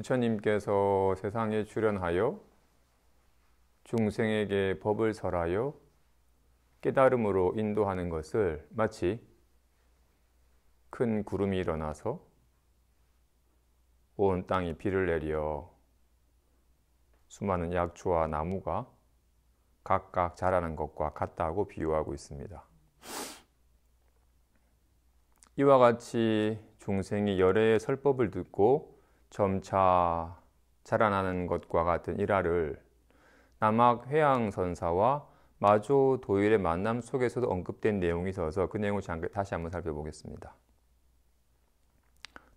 부처님께서 세상에 출현하여 중생에게 법을 설하여 깨달음으로 인도하는 것을 마치 큰 구름이 일어나서 온 땅이 비를 내려 수많은 약초와 나무가 각각 자라는 것과 같다고 비유하고 있습니다. 이와 같이 중생이 열애의 설법을 듣고 점차 자라나는 것과 같은 일화를 남학 회양선사와 마조 도일의 만남 속에서도 언급된 내용이 있어서 그 내용을 다시 한번 살펴보겠습니다.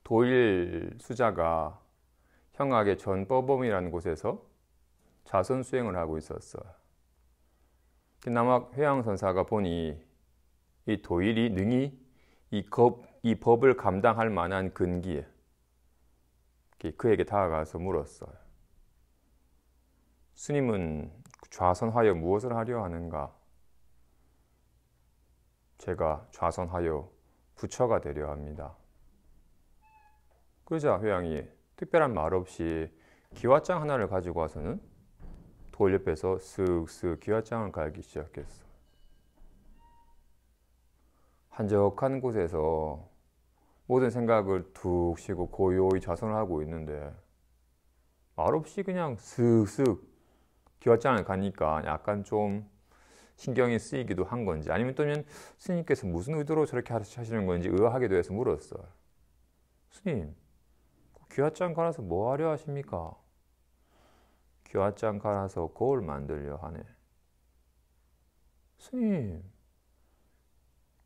도일 수자가 형학의 전법원이라는 곳에서 자선 수행을 하고 있었어요. 남학 회양선사가 보니 이 도일이 능히 이 법을 감당할 만한 근기에 그에게 다가가서 물었어요. 스님은 좌선하여 무엇을 하려 하는가? 제가 좌선하여 부처가 되려 합니다. 그러자 회양이 특별한 말 없이 기와장 하나를 가지고 와서는 돌 옆에서 쓱쓱 기와장을 갈기 시작했어. 한적한 곳에서 모든 생각을 툭 쉬고 고요히 좌선을 하고 있는데 말없이 그냥 쓱쓱 기와장을 가니까 약간 좀 신경이 쓰이기도 한 건지 아니면 또는 스님께서 무슨 의도로 저렇게 하시는 건지 의아하기도 해서 물었어요. 스님, 기와장 갈아서 뭐 하려 하십니까? 기와장 갈아서 거울 만들려 하네. 스님,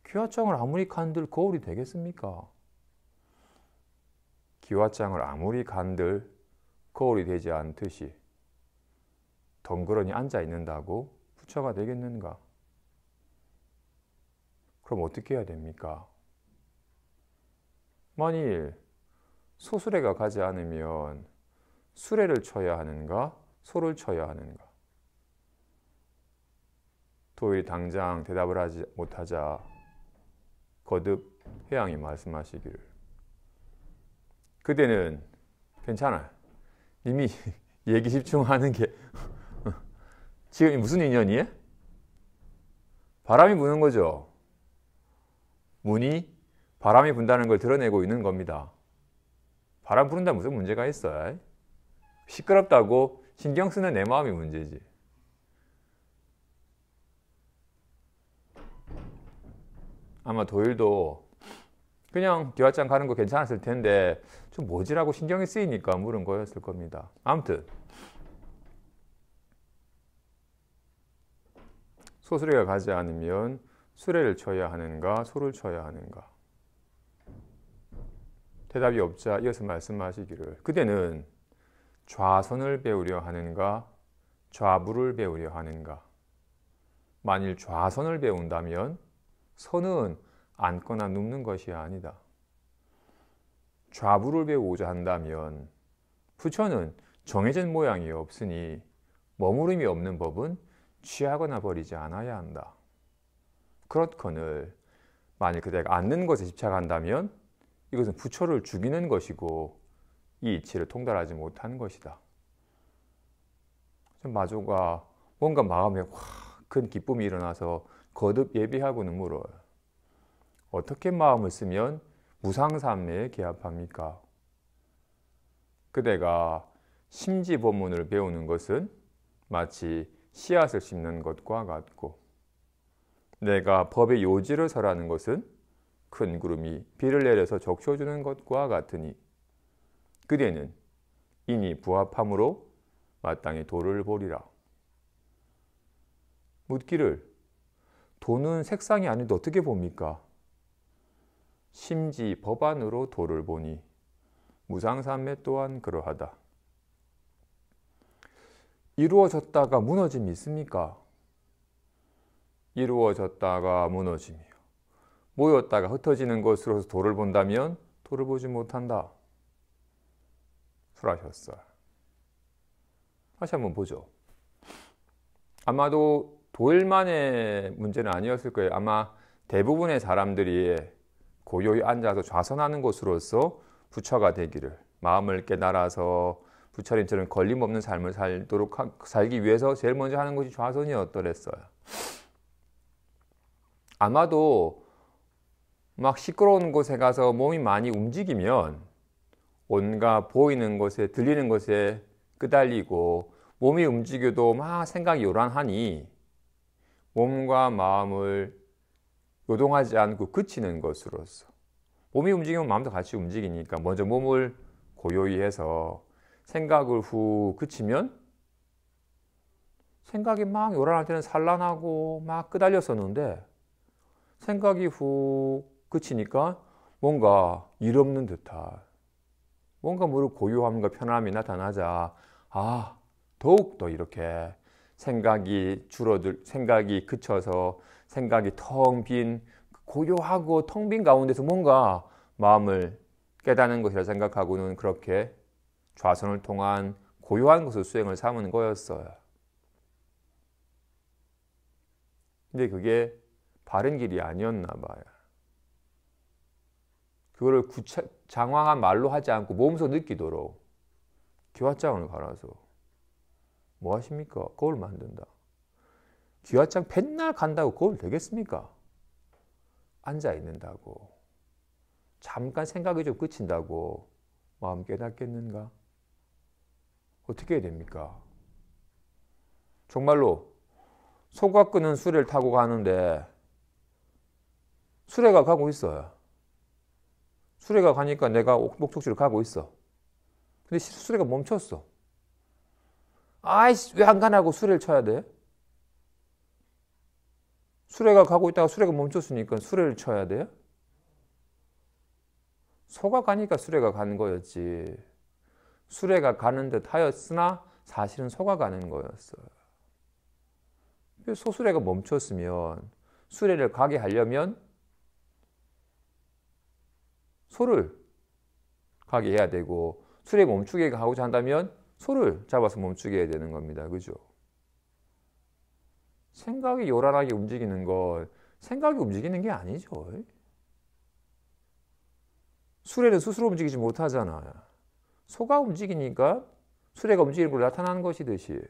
기와장을 아무리 간들 거울이 되겠습니까? 기와장을 아무리 간들 거울이 되지 않듯이 덩그러니 앉아 있는다고 부처가 되겠는가? 그럼 어떻게 해야 됩니까? 만일 소수레가 가지 않으면 수레를 쳐야 하는가? 소를 쳐야 하는가? 도일이 당장 대답을 하지 못하자 거듭 회양이 말씀하시기를 그대는 괜찮아. 이미 얘기 집중하는 게 지금 무슨 인연이에요? 바람이 부는 거죠. 문이 바람이 분다는 걸 드러내고 있는 겁니다. 바람 부는다 무슨 문제가 있어요? 시끄럽다고 신경 쓰는 내 마음이 문제지. 아마 도일도 그냥 기와장 가는 거 괜찮았을 텐데 좀 뭐지라고 신경이 쓰이니까 물은 거였을 겁니다. 아무튼 소수레가 가지 않으면 수레를 쳐야 하는가 소를 쳐야 하는가? 대답이 없자 이어서 말씀하시기를 그대는 좌선을 배우려 하는가 좌부를 배우려 하는가? 만일 좌선을 배운다면 선은 앉거나 눕는 것이 아니다. 좌부를 배우고자 한다면 부처는 정해진 모양이 없으니 머무름이 없는 법은 취하거나 버리지 않아야 한다. 그렇거늘 만일 그대가 앉는 것에 집착한다면 이것은 부처를 죽이는 것이고 이 이치를 통달하지 못하는 것이다. 마조가 뭔가 마음에 확 큰 기쁨이 일어나서 거듭 예비하고는 물어요. 어떻게 마음을 쓰면 무상삼매에 개합합니까? 그대가 심지법문을 배우는 것은 마치 씨앗을 심는 것과 같고 내가 법의 요지를 설하는 것은 큰 구름이 비를 내려서 적셔주는 것과 같으니 그대는 이니 부합함으로 마땅히 도를 보리라. 묻기를 도는 색상이 아닌데 어떻게 봅니까? 심지 법안으로 도를 보니 무상삼매 또한 그러하다. 이루어졌다가 무너짐이 있습니까? 이루어졌다가 무너짐이요. 모였다가 흩어지는 것으로서 도를 본다면 도를 보지 못한다. 설하셨어요. 다시 한번 보죠. 아마도 도일만의 문제는 아니었을 거예요. 아마 대부분의 사람들이 고요히 앉아서 좌선하는 것으로서 부처가 되기를 마음을 깨달아서 부처님처럼 걸림없는 삶을 살기 위해서 제일 먼저 하는 것이 좌선이었더랬어요. 아마도 막 시끄러운 곳에 가서 몸이 많이 움직이면 온갖 보이는 것에 들리는 것에 끄달리고 몸이 움직여도 막 생각이 요란하니 몸과 마음을 요동하지 않고 그치는 것으로서 몸이 움직이면 마음도 같이 움직이니까 먼저 몸을 고요히 해서 생각을 후 그치면 생각이 막 요란할 때는 산란하고 막 끄달렸었는데 생각이 후 그치니까 뭔가 일 없는 듯한 뭔가 모르고 고요함과 편안함이 나타나자 더욱더 이렇게 생각이 그쳐서 생각이 텅 빈 고요하고 텅 빈 가운데서 뭔가 마음을 깨닫는 것이라 생각하고는 그렇게 좌선을 통한 고요한 것을 수행을 삼은 거였어요. 근데 그게 바른 길이 아니었나 봐요. 그거를 장황한 말로 하지 않고 몸소 느끼도록 기왓장을 갈아서 뭐 하십니까? 거울 만든다. 기왓장 맨날 간다고 거울 되겠습니까? 앉아 있는다고 잠깐 생각이 좀 그친다고 마음 깨닫겠는가? 어떻게 해야 됩니까? 정말로 소가 끄는 수레를 타고 가는데 수레가 가고 있어요. 수레가 가니까 내가 목적지로 가고 있어. 근데 수레가 멈췄어. 아이씨, 왜 안 가냐고 수레를 쳐야 돼? 수레가 가고 있다가 수레가 멈췄으니까 수레를 쳐야 돼? 소가 가니까 수레가 가는 거였지. 수레가 가는 듯 하였으나 사실은 소가 가는 거였어요. 소수레가 멈췄으면 수레를 가게 하려면 소를 가게 해야 되고 수레 멈추게 하고자 한다면 소를 잡아서 멈추게 해야 되는 겁니다. 그죠? 생각이 요란하게 움직이는 건 생각이 움직이는 게 아니죠. 수레는 스스로 움직이지 못하잖아요. 소가 움직이니까 수레가 움직이는 걸로 나타나는 것이듯이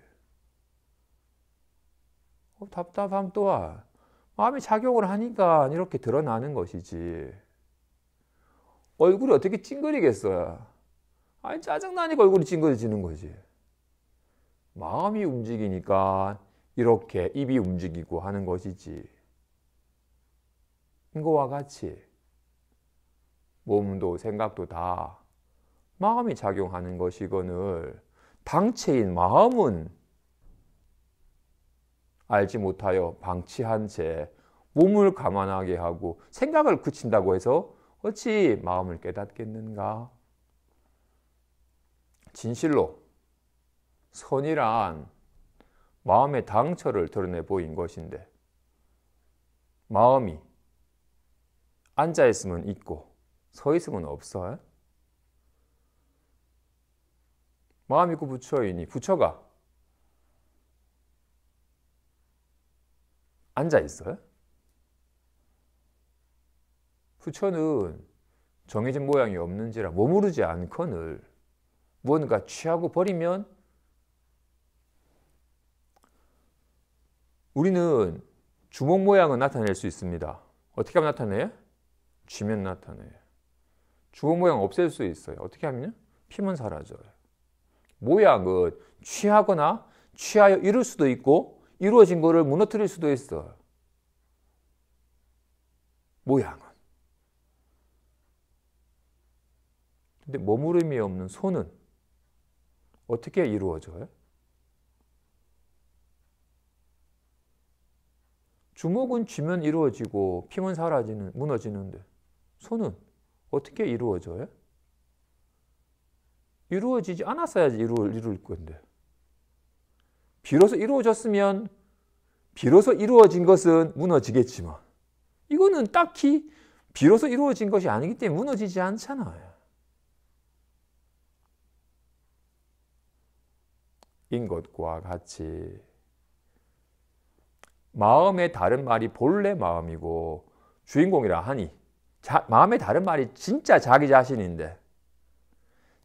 답답함 또한 마음이 작용을 하니까 이렇게 드러나는 것이지. 얼굴이 어떻게 찡그리겠어요? 아니 짜증나니까 얼굴이 찡그려지는 거지. 마음이 움직이니까 이렇게 입이 움직이고 하는 것이지. 이거와 같이 몸도 생각도 다 마음이 작용하는 것이거늘 당체인 마음은 알지 못하여 방치한 채 몸을 가만하게 하고 생각을 그친다고 해서 어찌 마음을 깨닫겠는가? 진실로 선이란 마음의 당처를 드러내 보인 것인데 마음이 앉아있으면 있고 서있으면 없어요? 마음 있고 부처이니 부처가 앉아있어요? 부처는 정해진 모양이 없는지라 머무르지 않거늘 무언가 취하고 버리면 우리는 주먹 모양은 나타낼 수 있습니다. 어떻게 하면 나타내요? 쥐면 나타내요. 주먹 모양 없앨 수 있어요. 어떻게 하면요? 피면 사라져요. 모양은 취하거나 취하여 이룰 수도 있고 이루어진 거를 무너뜨릴 수도 있어요. 모양은. 근데 머무름이 없는 손은 어떻게 이루어져요? 주먹은 쥐면 이루어지고 피면 사라지는, 무너지는데 손은 어떻게 이루어져요? 이루어지지 않았어야지 이룰 건데. 비로소 이루어졌으면 비로소 이루어진 것은 무너지겠지만 이거는 딱히 비로소 이루어진 것이 아니기 때문에 무너지지 않잖아요. 인 것과 같이 마음의 다른 말이 본래 마음이고 주인공이라 하니 마음의 다른 말이 진짜 자기 자신인데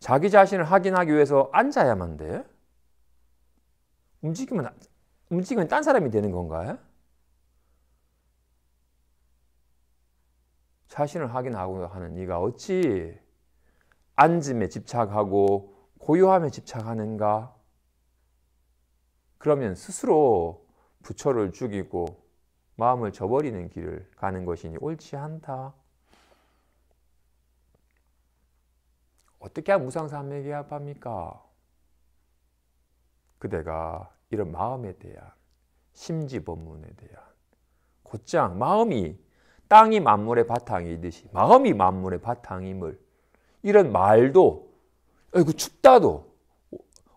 자기 자신을 확인하기 위해서 앉아야만 돼? 움직이면 딴 사람이 되는 건가요? 자신을 확인하고 하는 네가 어찌 앉음에 집착하고 고요함에 집착하는가? 그러면 스스로 부처를 죽이고 마음을 저버리는 길을 가는 것이니 옳지 않다. 어떻게 하면 무상삼매에 합합니까? 그대가 이런 마음에 대한 심지법문에 대한 곧장 마음이 땅이 만물의 바탕이듯이 마음이 만물의 바탕임을 이런 말도 아이고 춥다도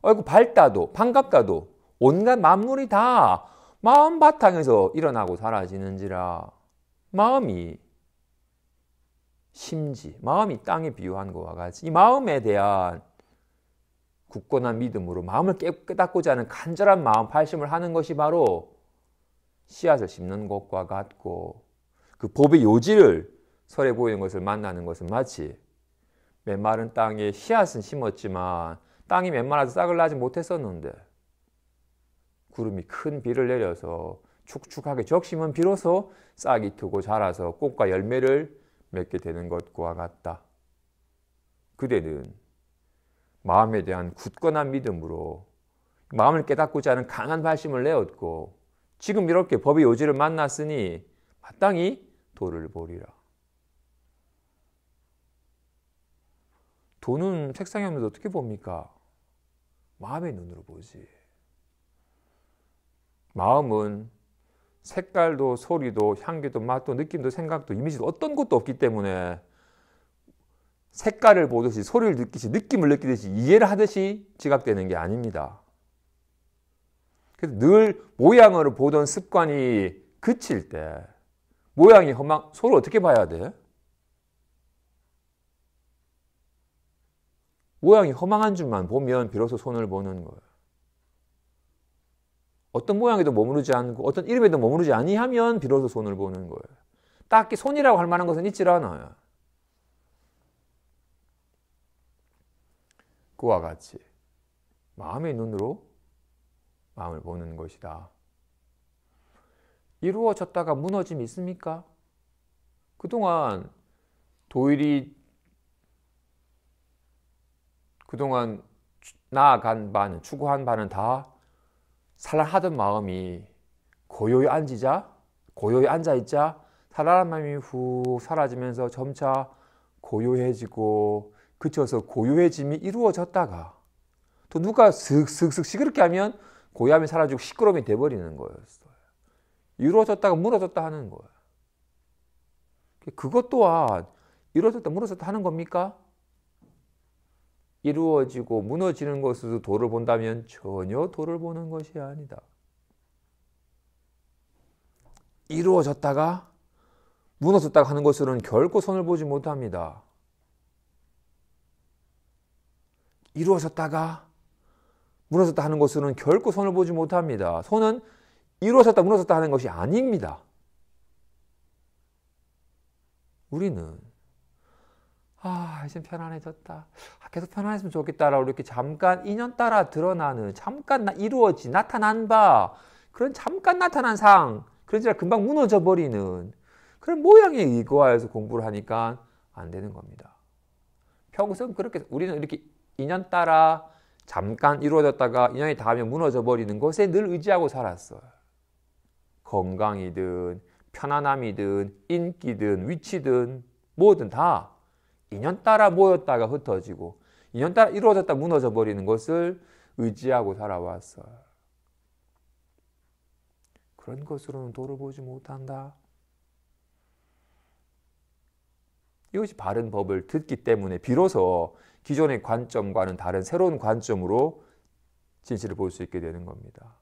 아이고 밝다도 반갑다도 온갖 만물이 다 마음 바탕에서 일어나고 사라지는지라 마음이 심지, 마음이 땅에 비유한 것과 같이 이 마음에 대한 굳건한 믿음으로 마음을 깨닫고자 하는 간절한 마음 발심을 하는 것이 바로 씨앗을 심는 것과 같고 그 법의 요지를 설해 보이는 것을 만나는 것은 마치 메마른 땅에 씨앗은 심었지만 땅이 메마라서 싹을 나지 못했었는데 구름이 큰 비를 내려서 축축하게 적시면 비로소 싹이 트고 자라서 꽃과 열매를 맺게 되는 것과 같다. 그대는 마음에 대한 굳건한 믿음으로 마음을 깨닫고자 하는 강한 발심을 내었고 지금 이렇게 법의 요지를 만났으니 마땅히 도를 보리라. 도는 책상에 없는데 어떻게 봅니까? 마음의 눈으로 보지. 마음은 색깔도 소리도 향기도 맛도 느낌도 생각도 이미지도 어떤 것도 없기 때문에 색깔을 보듯이 소리를 듣듯이 느낌을 느끼듯이 이해를 하듯이 지각되는 게 아닙니다. 그래서 늘 모양으로 보던 습관이 그칠 때 모양이 서로 어떻게 봐야 돼? 모양이 허망한 줄만 보면 비로소 손을 보는 거예요. 어떤 모양에도 머무르지 않고 어떤 이름에도 머무르지 아니하면 비로소 손을 보는 거예요. 딱히 손이라고 할 만한 것은 있질 않아요. 그와 같이 마음의 눈으로 마음을 보는 것이다. 이루어졌다가 무너짐이 있습니까? 그동안 나아간 바는 추구한 바는 다 살아하던 마음이 고요히 앉아있자 살아난 마음이 후 사라지면서 점차 고요해지고 그쳐서 고요해짐이 이루어졌다가 또 누가 슥슥슥 시끄럽게 하면 고요함이 사라지고 시끄러움이 돼버리는 거였어요. 이루어졌다가 무너졌다 하는 거예요. 그것 또한 이루어졌다 무너졌다 하는 겁니까? 이루어지고 무너지는 것으로 도를 본다면 전혀 도를 보는 것이 아니다. 이루어졌다가 무너졌다가 하는 것으로는 결코 손을 보지 못합니다. 이루어졌다가 무너졌다 하는 것으로는 결코 손을 보지 못합니다. 손은 이루어졌다 무너졌다 하는 것이 아닙니다. 우리는 이제 편안해졌다. 계속 편안했으면 좋겠다라고 이렇게 잠깐 인연 따라 드러나는 잠깐 나타난 바 그런 잠깐 나타난 상 그러니까 금방 무너져 버리는 그런 모양에 의거하여서 공부를 하니까 안 되는 겁니다. 평생 그렇게 우리는 이렇게 인연 따라 잠깐 이루어졌다가 인연이 닿으면 무너져 버리는 것에 늘 의지하고 살았어요. 건강이든 편안함이든 인기든 위치든 뭐든 다 인연 따라 모였다가 흩어지고 인연 따라 이루어졌다 무너져 버리는 것을 의지하고 살아왔어요. 그런 것으로는 도를 보지 못한다. 이것이 바른 법을 듣기 때문에 비로소 기존의 관점과는 다른 새로운 관점으로 진실을 볼 수 있게 되는 겁니다.